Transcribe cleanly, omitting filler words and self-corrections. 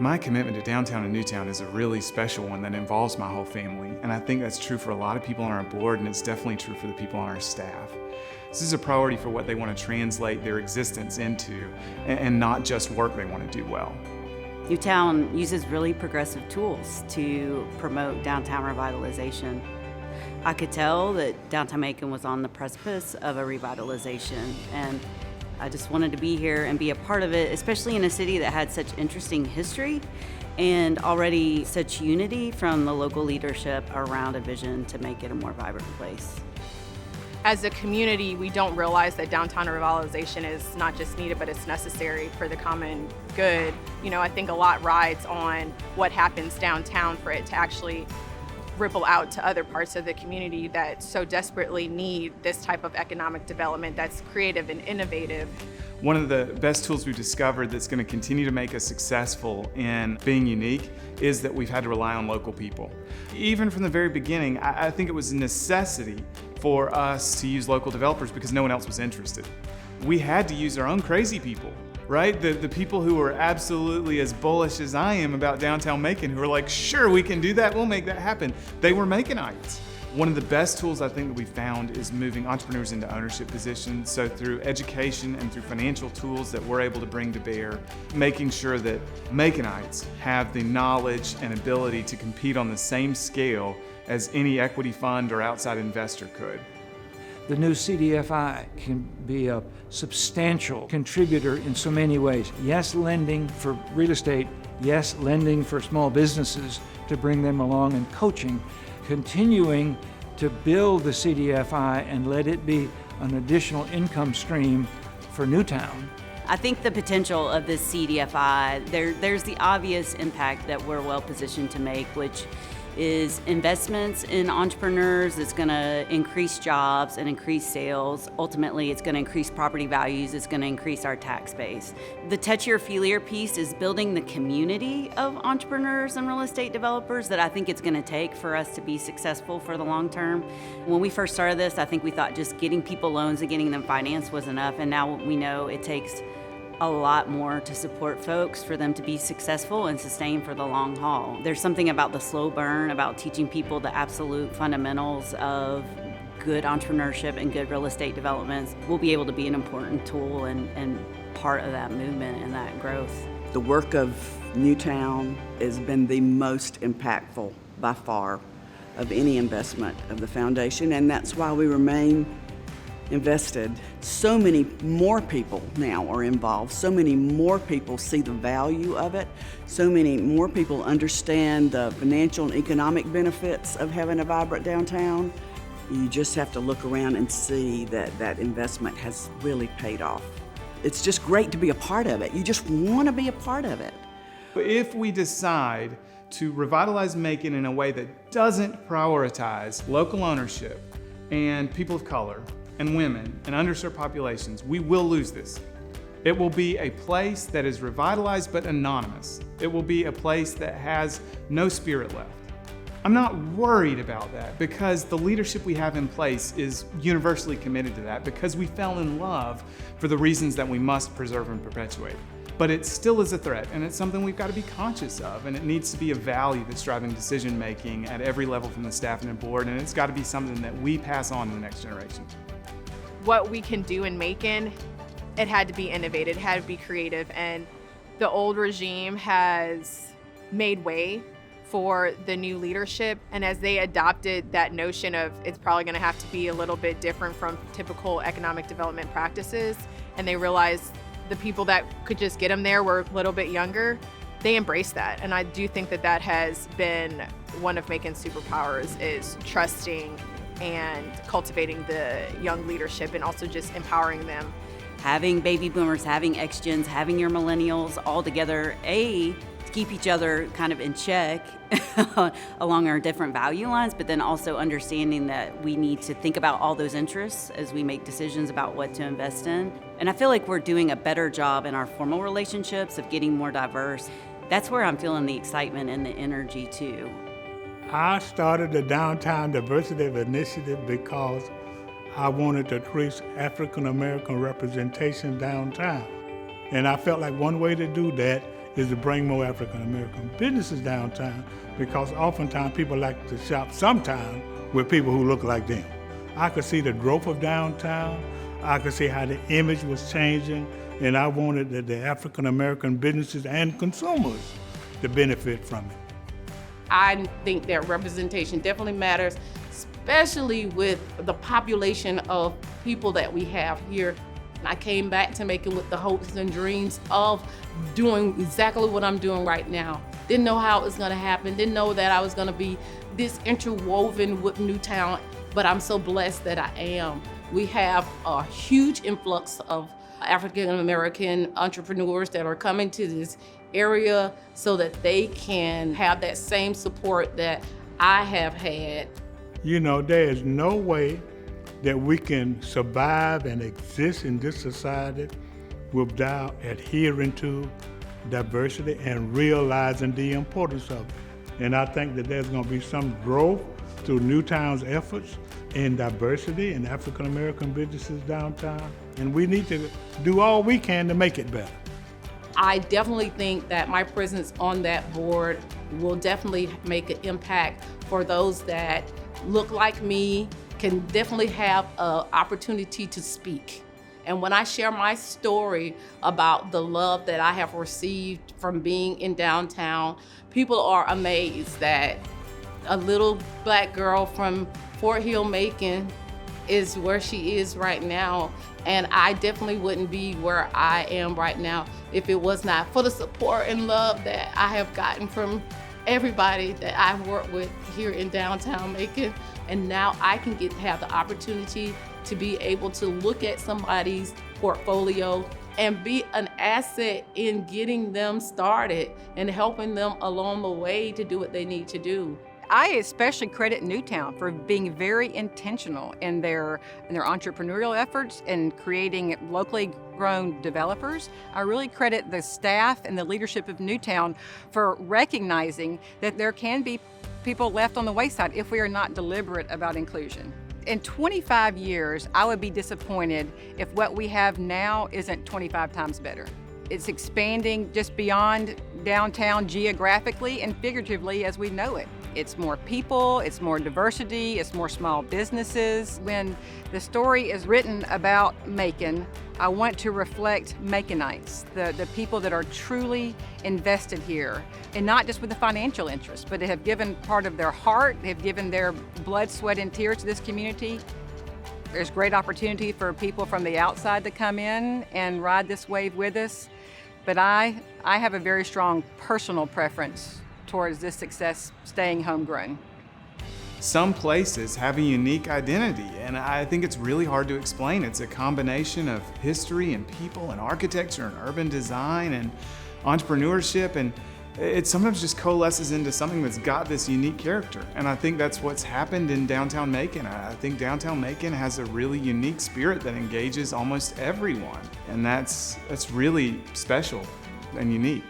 My commitment to downtown and NewTown is a really special one that involves my whole family, and I think that's true for a lot of people on our board, and it's definitely true for the people on our staff. This is a priority for what they want to translate their existence into, and not just work they want to do well. NewTown uses really progressive tools to promote downtown revitalization. I could tell that downtown Macon was on the precipice of a revitalization, and I just wanted to be here and be a part of it, especially in a city that had such interesting history and already such unity from the local leadership around a vision to make it a more vibrant place. As a community, we don't realize that downtown revitalization is not just needed, but it's necessary for the common good. I think a lot rides on what happens downtown for it to actually ripple out to other parts of the community that so desperately need this type of economic development that's creative and innovative. One of the best tools we've discovered that's going to continue to make us successful in being unique is that we've had to rely on local people. Even from the very beginning, I think it was a necessity for us to use local developers because no one else was interested. We had to use our own crazy people, right? The people who were absolutely as bullish as I am about downtown Macon, who are like, sure, we can do that, we'll make that happen. They were Maconites. One of the best tools I think that we found is moving entrepreneurs into ownership positions. So through education and through financial tools that we're able to bring to bear, making sure that Maconites have the knowledge and ability to compete on the same scale as any equity fund or outside investor could. The new CDFI can be a substantial contributor in so many ways. Yes, lending for real estate. Yes, lending for small businesses to bring them along, and coaching. Continuing to build the CDFI and let it be an additional income stream for NewTown. I think the potential of this CDFI, there's the obvious impact that we're well positioned to make, which is investments in entrepreneurs. It's going to increase jobs and increase sales. Ultimately, it's going to increase property values. It's going to increase our tax base. The touchier-feelier piece is building the community of entrepreneurs and real estate developers that I think it's going to take for us to be successful for the long term. When we first started this, I think we thought just getting people loans and getting them financed was enough, and now we know it takes a lot more to support folks for them to be successful and sustain for the long haul. There's something about the slow burn, about teaching people the absolute fundamentals of good entrepreneurship and good real estate developments. We'll be able to be an important tool and part of that movement and that growth. The work of NewTown has been the most impactful by far of any investment of the foundation, and that's why we remain invested. So many more people now are involved. So many more people see the value of it. So many more people understand the financial and economic benefits of having a vibrant downtown. You just have to look around and see that that investment has really paid off. It's just great to be a part of it. You just want to be a part of it. But if we decide to revitalize Macon in a way that doesn't prioritize local ownership and people of color and women and underserved populations, we will lose this. It will be a place that is revitalized but anonymous. It will be a place that has no spirit left. I'm not worried about that because the leadership we have in place is universally committed to that because we fell in love for the reasons that we must preserve and perpetuate. But it still is a threat, and it's something we've got to be conscious of, and it needs to be a value that's driving decision making at every level from the staff and the board, and it's got to be something that we pass on to the next generation. What we can do in Macon, it had to be innovative, it had to be creative, and the old regime has made way for the new leadership, and as they adopted that notion of it's probably going to have to be a little bit different from typical economic development practices, and they realized the people that could just get them there were a little bit younger, they embraced that. And I do think that that has been one of Macon's superpowers, is trusting and cultivating the young leadership and also just empowering them. Having baby boomers, having X-Gens, having your millennials all together, to keep each other kind of in check along our different value lines, but then also understanding that we need to think about all those interests as we make decisions about what to invest in. And I feel like we're doing a better job in our formal relationships of getting more diverse. That's where I'm feeling the excitement and the energy too. I started the Downtown Diversity Initiative because I wanted to increase African American representation downtown. And I felt like one way to do that is to bring more African American businesses downtown, because oftentimes people like to shop sometimes with people who look like them. I could see the growth of downtown. I could see how the image was changing, and I wanted the African American businesses and consumers to benefit from it. I think that representation definitely matters, especially with the population of people that we have here. I came back to Macon with the hopes and dreams of doing exactly what I'm doing right now. Didn't know how it was gonna happen, didn't know that I was gonna be this interwoven with NewTown, but I'm so blessed that I am. We have a huge influx of African American entrepreneurs that are coming to this area so that they can have that same support that I have had. You know, there is no way that we can survive and exist in this society without adhering to diversity and realizing the importance of it. And I think that there's gonna be some growth through NewTown's efforts in diversity and African American businesses downtown. And we need to do all we can to make it better. I definitely think that my presence on that board will definitely make an impact for those that look like me, can definitely have an opportunity to speak. And when I share my story about the love that I have received from being in downtown, people are amazed that a little Black girl from Fort Hill, Macon is where she is right now. And I definitely wouldn't be where I am right now if it was not for the support and love that I have gotten from everybody that I've worked with here in downtown Macon. And now I can have the opportunity to be able to look at somebody's portfolio and be an asset in getting them started and helping them along the way to do what they need to do. I especially credit NewTown for being very intentional in their entrepreneurial efforts and creating locally grown developers. I really credit the staff and the leadership of NewTown for recognizing that there can be people left on the wayside if we are not deliberate about inclusion. In 25 years, I would be disappointed if what we have now isn't 25 times better. It's expanding just beyond downtown geographically and figuratively as we know it. It's more people, it's more diversity, it's more small businesses. When the story is written about Macon, I want to reflect Maconites, the people that are truly invested here, and not just with the financial interest, but they have given part of their heart, they've given their blood, sweat, and tears to this community. There's great opportunity for people from the outside to come in and ride this wave with us, but I have a very strong personal preference towards this success staying homegrown. Some places have a unique identity, and I think it's really hard to explain. It's a combination of history and people and architecture and urban design and entrepreneurship, and it sometimes just coalesces into something that's got this unique character. And I think that's what's happened in downtown Macon. I think downtown Macon has a really unique spirit that engages almost everyone, and that's really special and unique.